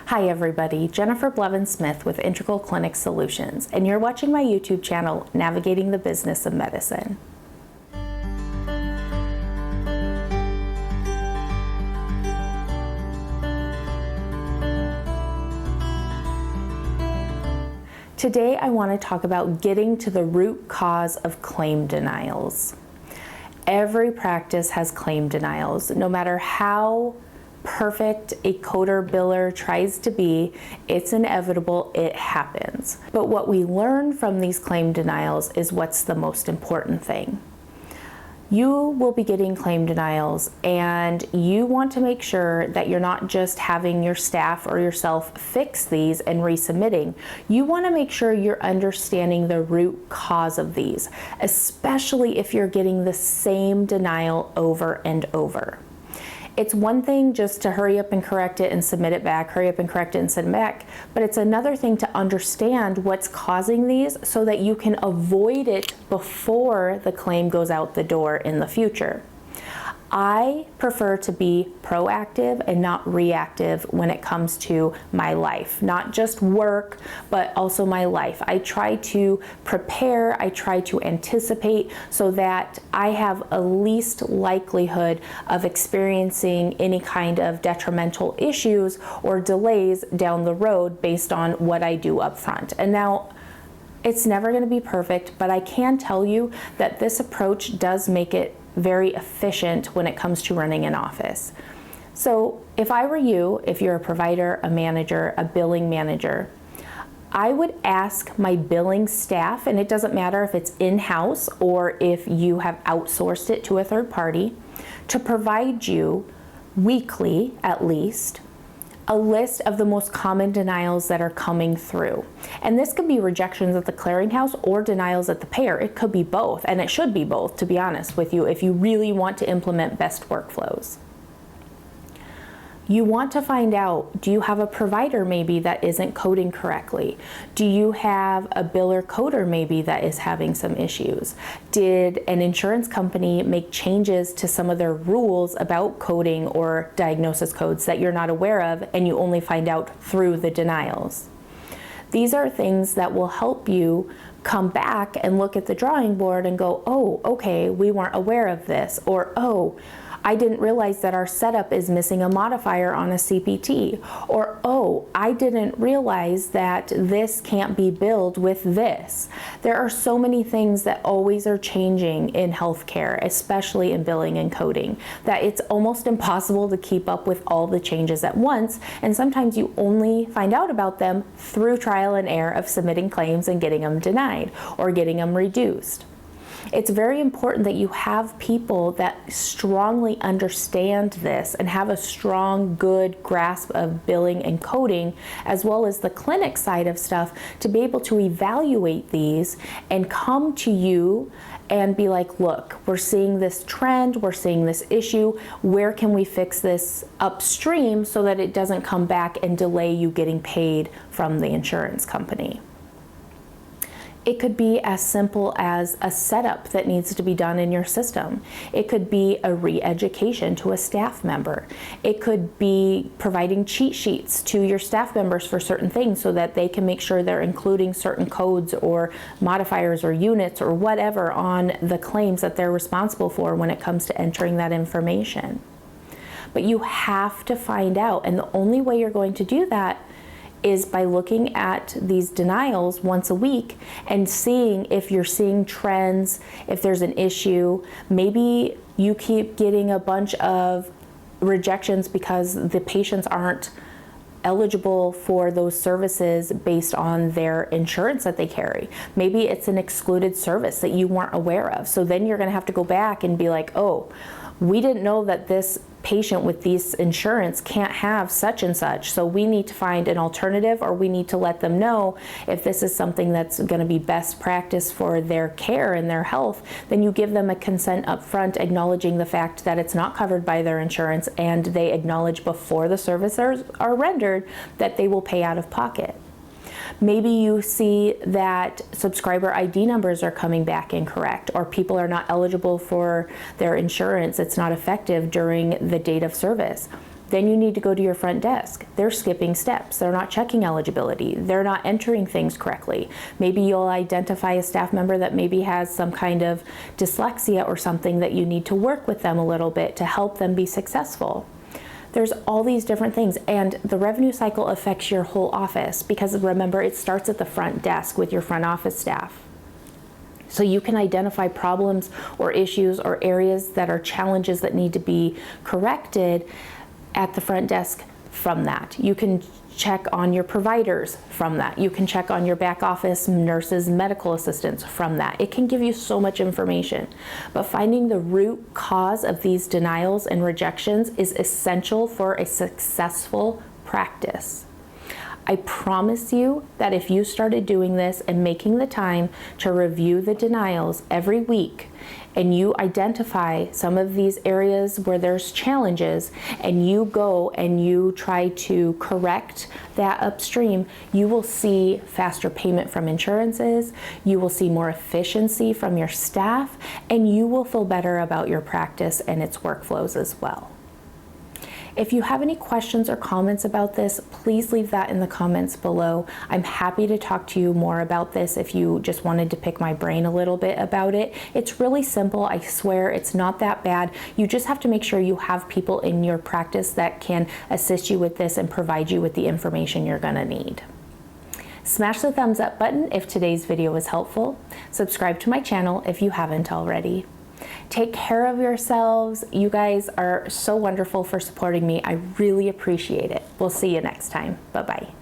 Hi everybody, Jennifer Blevins-Smith with Integral Clinic Solutions, and you're watching my YouTube channel, Navigating the Business of Medicine. Today I want to talk about getting to the root cause of claim denials. Every practice has claim denials, no matter how perfect a coder biller tries to be, it's inevitable, it happens. But what we learn from these claim denials is what's the most important thing. You will be getting claim denials, and you want to make sure that you're not just having your staff or yourself fix these and resubmitting. You want to make sure you're understanding the root cause of these, especially if you're getting the same denial over and over. It's one thing just to hurry up and correct it and submit it back, hurry up and correct it and send it back, but it's another thing to understand what's causing these so that you can avoid it before the claim goes out the door in the future. I prefer to be proactive and not reactive when it comes to my life, not just work, but also my life. I try to prepare, I try to anticipate so that I have a least likelihood of experiencing any kind of detrimental issues or delays down the road based on what I do up front. And now, it's never going to be perfect, but I can tell you that this approach does make it very efficient when it comes to running an office. So if I were you, if you're a provider, a manager, a billing manager, I would ask my billing staff, and it doesn't matter if it's in-house or if you have outsourced it to a third party, to provide you weekly at least a list of the most common denials that are coming through. And this could be rejections at the clearinghouse or denials at the payer. It could be both, and it should be both, to be honest with you, if you really want to implement best workflows. You want to find out, do you have a provider maybe that isn't coding correctly? Do you have a biller coder maybe that is having some issues? Did an insurance company make changes to some of their rules about coding or diagnosis codes that you're not aware of and you only find out through the denials? These are things that will help you come back and look at the drawing board and go, oh, okay, we weren't aware of this, or oh, I didn't realize that our setup is missing a modifier on a CPT, or oh, I didn't realize that this can't be billed with this. There are so many things that always are changing in healthcare, especially in billing and coding, that it's almost impossible to keep up with all the changes at once, and sometimes you only find out about them through trial and error of submitting claims and getting them denied or getting them reduced. It's very important that you have people that strongly understand this and have a strong, good grasp of billing and coding, as well as the clinic side of stuff, to be able to evaluate these and come to you and be like, look, we're seeing this trend, we're seeing this issue, where can we fix this upstream so that it doesn't come back and delay you getting paid from the insurance company? It could be as simple as a setup that needs to be done in your system. It could be a re-education to a staff member. It could be providing cheat sheets to your staff members for certain things so that they can make sure they're including certain codes or modifiers or units or whatever on the claims that they're responsible for when it comes to entering that information. But you have to find out, and the only way you're going to do that is by looking at these denials once a week and seeing if you're seeing trends, if there's an issue. Maybe you keep getting a bunch of rejections because the patients aren't eligible for those services based on their insurance that they carry. Maybe it's an excluded service that you weren't aware of. So then you're going to have to go back and be like, oh, we didn't know that this patient with this insurance can't have such and such, so we need to find an alternative, or we need to let them know if this is something that's going to be best practice for their care and their health. Then you give them a consent up front, acknowledging the fact that it's not covered by their insurance, and they acknowledge before the services are rendered that they will pay out of pocket. Maybe you see that subscriber ID numbers are coming back incorrect, or people are not eligible for their insurance. It's not effective during the date of service. Then you need to go to your front desk. They're skipping steps. They're not checking eligibility. They're not entering things correctly. Maybe you'll identify a staff member that maybe has some kind of dyslexia or something that you need to work with them a little bit to help them be successful. There's all these different things, and the revenue cycle affects your whole office because remember, it starts at the front desk with your front office staff. So you can identify problems or issues or areas that are challenges that need to be corrected at the front desk from that. You can check on your providers from that. You can check on your back office nurses, medical assistants from that. It can give you so much information. But finding the root cause of these denials and rejections is essential for a successful practice. I promise you that if you started doing this and making the time to review the denials every week, and you identify some of these areas where there's challenges, and you go and you try to correct that upstream, you will see faster payment from insurances, you will see more efficiency from your staff, and you will feel better about your practice and its workflows as well. If you have any questions or comments about this, please leave that in the comments below. I'm happy to talk to you more about this if you just wanted to pick my brain a little bit about it. It's really simple, I swear, it's not that bad. You just have to make sure you have people in your practice that can assist you with this and provide you with the information you're gonna need. Smash the thumbs up button if today's video was helpful. Subscribe to my channel if you haven't already. Take care of yourselves. You guys are so wonderful for supporting me. I really appreciate it. We'll see you next time. Bye-bye.